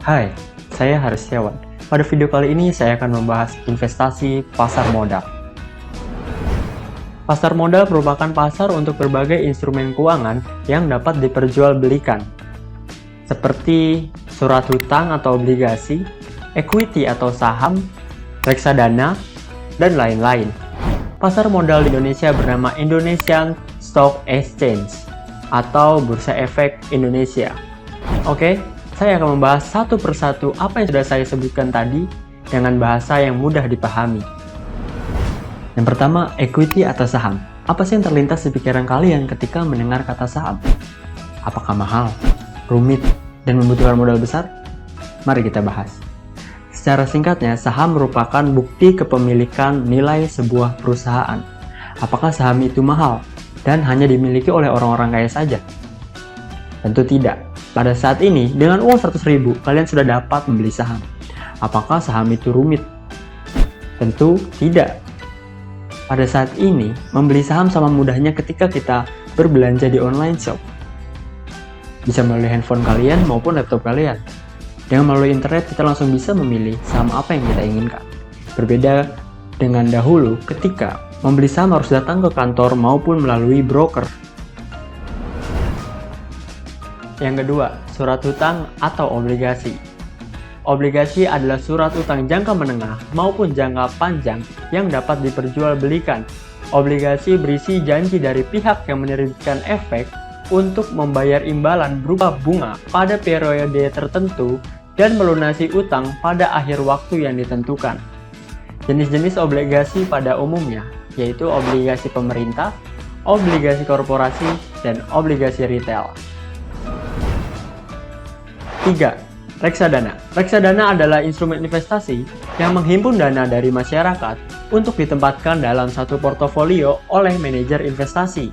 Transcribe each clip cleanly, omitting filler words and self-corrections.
Hai, saya Haris Setiawan. Pada video kali ini saya akan membahas investasi pasar modal. Pasar modal merupakan pasar untuk berbagai instrumen keuangan yang dapat diperjualbelikan, seperti surat hutang atau obligasi, equity atau saham, reksadana, dan lain-lain. Pasar modal di Indonesia bernama Indonesian Stock Exchange atau Bursa Efek Indonesia. Oke, saya akan membahas satu persatu apa yang sudah saya sebutkan tadi dengan bahasa yang mudah dipahami. Yang pertama, equity atau saham. Apa sih yang terlintas di pikiran kalian ketika mendengar kata saham? Apakah mahal, rumit, dan membutuhkan modal besar? Mari kita bahas. Secara singkatnya, saham merupakan bukti kepemilikan nilai sebuah perusahaan. Apakah saham itu mahal dan hanya dimiliki oleh orang-orang kaya saja? Tentu tidak. Pada saat ini, dengan uang 100.000, kalian sudah dapat membeli saham. Apakah saham itu rumit? Tentu tidak. Pada saat ini, membeli saham sama mudahnya ketika kita berbelanja di online shop. Bisa melalui handphone kalian maupun laptop kalian. Dengan melalui internet, kita langsung bisa memilih saham apa yang kita inginkan. Berbeda dengan dahulu ketika membeli saham harus datang ke kantor maupun melalui broker. Yang kedua, surat hutang atau obligasi. Obligasi adalah surat hutang jangka menengah maupun jangka panjang yang dapat diperjualbelikan. Obligasi berisi janji dari pihak yang menerbitkan efek untuk membayar imbalan berupa bunga pada periode tertentu dan melunasi utang pada akhir waktu yang ditentukan. Jenis-jenis obligasi pada umumnya yaitu obligasi pemerintah, obligasi korporasi, dan obligasi retail. 3. Reksadana. Reksadana adalah instrumen investasi yang menghimpun dana dari masyarakat untuk ditempatkan dalam satu portofolio oleh manajer investasi.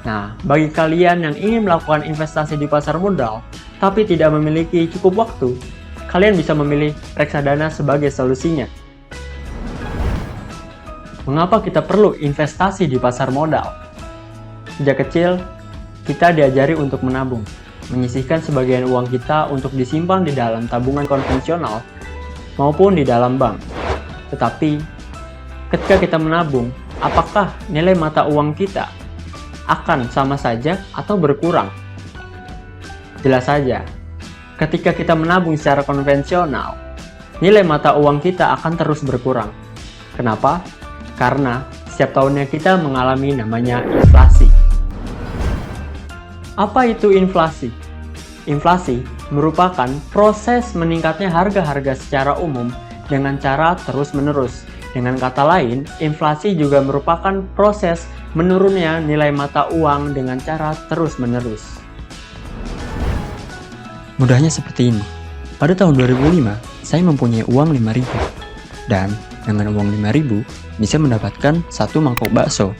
Nah, bagi kalian yang ingin melakukan investasi di pasar modal, tapi tidak memiliki cukup waktu, kalian bisa memilih reksadana sebagai solusinya. Mengapa kita perlu investasi di pasar modal? Sejak kecil, kita diajari untuk menabung. Menyisihkan sebagian uang kita untuk disimpan di dalam tabungan konvensional maupun di dalam bank. Tetapi, ketika kita menabung, apakah nilai mata uang kita akan sama saja atau berkurang? Jelas saja, ketika kita menabung secara konvensional, nilai mata uang kita akan terus berkurang. Kenapa? Karena setiap tahunnya kita mengalami namanya inflasi. Apa itu inflasi? Inflasi merupakan proses meningkatnya harga-harga secara umum dengan cara terus-menerus. Dengan kata lain, inflasi juga merupakan proses menurunnya nilai mata uang dengan cara terus-menerus. Mudahnya seperti ini. Pada tahun 2005, saya mempunyai uang 5.000. Dan dengan uang 5.000, bisa mendapatkan satu mangkok bakso.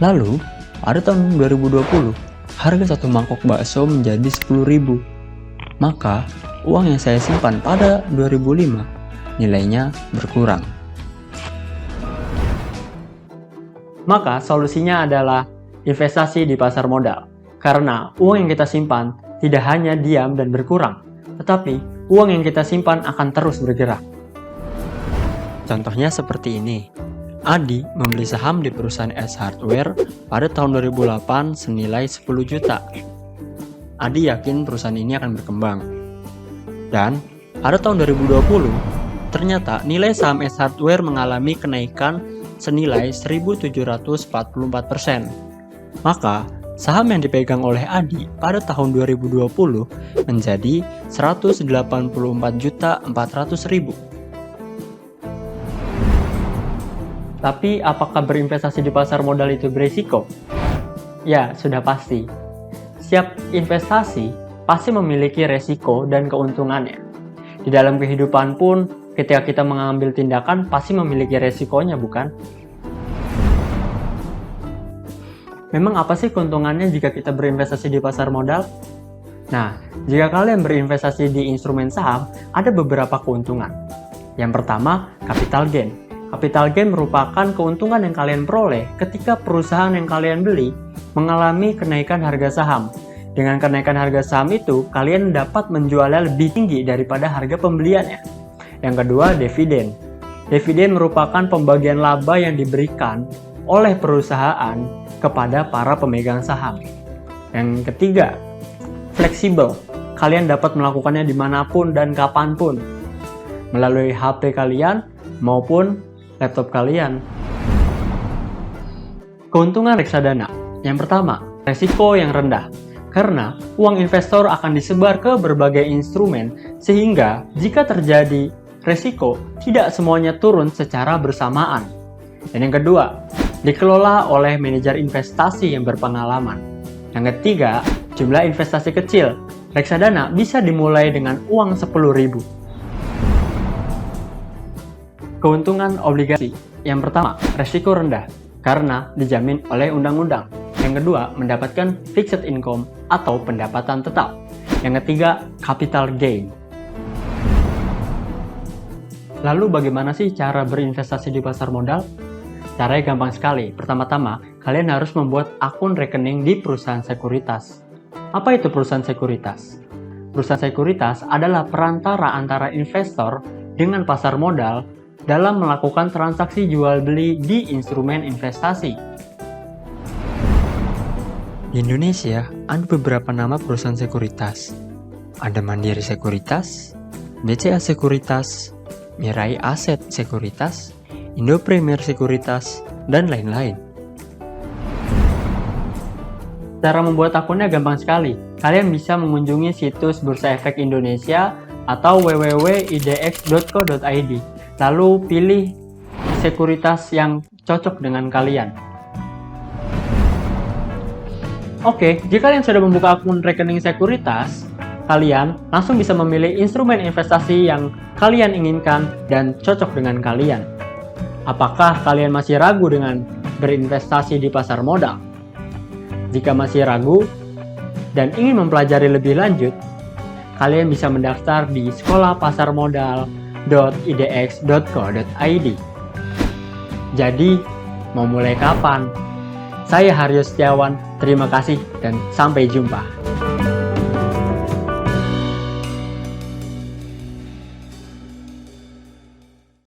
Lalu, pada tahun 2020, harga satu mangkok bakso menjadi 10.000. Maka, uang yang saya simpan pada 2005 nilainya berkurang. Maka, solusinya adalah investasi di pasar modal. Karena uang yang kita simpan tidak hanya diam dan berkurang, tetapi uang yang kita simpan akan terus bergerak. Contohnya seperti ini. Adi membeli saham di perusahaan S Hardware pada tahun 2008 senilai 10 juta. Adi yakin perusahaan ini akan berkembang. Dan pada tahun 2020, ternyata nilai saham S Hardware mengalami kenaikan senilai 1.744%. Maka, saham yang dipegang oleh Adi pada tahun 2020 menjadi 184.400.000. Tapi apakah berinvestasi di pasar modal itu berisiko? Ya, sudah pasti. Setiap investasi pasti memiliki resiko dan keuntungannya. Di dalam kehidupan pun, ketika kita mengambil tindakan pasti memiliki resikonya, bukan? Memang apa sih keuntungannya jika kita berinvestasi di pasar modal? Nah, jika kalian berinvestasi di instrumen saham, ada beberapa keuntungan. Yang pertama, capital gain. Capital gain merupakan keuntungan yang kalian peroleh ketika perusahaan yang kalian beli mengalami kenaikan harga saham. Dengan kenaikan harga saham itu, kalian dapat menjualnya lebih tinggi daripada harga pembeliannya. Yang kedua, dividen. Dividen merupakan pembagian laba yang diberikan oleh perusahaan kepada para pemegang saham. Yang ketiga, fleksibel. Kalian dapat melakukannya dimanapun dan kapanpun, melalui HP kalian maupun laptop kalian. Keuntungan reksadana. Yang pertama, resiko yang rendah. Karena uang investor akan disebar ke berbagai instrumen, sehingga jika terjadi resiko, tidak semuanya turun secara bersamaan. Dan yang kedua, dikelola oleh manajer investasi yang berpengalaman. Yang ketiga, jumlah investasi kecil. Reksadana bisa dimulai dengan uang 10.000. Keuntungan obligasi. Yang pertama, resiko rendah karena dijamin oleh undang-undang. Yang kedua, mendapatkan fixed income atau pendapatan tetap. Yang ketiga, capital gain. Lalu bagaimana sih cara berinvestasi di pasar modal? Caranya gampang sekali. Pertama-tama, kalian harus membuat akun rekening di perusahaan sekuritas. Apa itu perusahaan sekuritas? Perusahaan sekuritas adalah perantara antara investor dengan pasar modal dalam melakukan transaksi jual beli di instrumen investasi. Di Indonesia, ada beberapa nama perusahaan sekuritas. Ada Mandiri Sekuritas, BCA Sekuritas, Mirai Aset Sekuritas, Indo Premier Sekuritas, dan lain-lain. Cara membuat akunnya gampang sekali. Kalian bisa mengunjungi situs Bursa Efek Indonesia atau www.idx.co.id. Lalu pilih sekuritas yang cocok dengan kalian. Oke, jika kalian sudah membuka akun rekening sekuritas, kalian langsung bisa memilih instrumen investasi yang kalian inginkan dan cocok dengan kalian. Apakah kalian masih ragu dengan berinvestasi di pasar modal? Jika masih ragu dan ingin mempelajari lebih lanjut, kalian bisa mendaftar di sekolahpasarmodal.idx.co.id. Jadi, mau mulai kapan? Saya Haryo Setiawan, terima kasih dan sampai jumpa.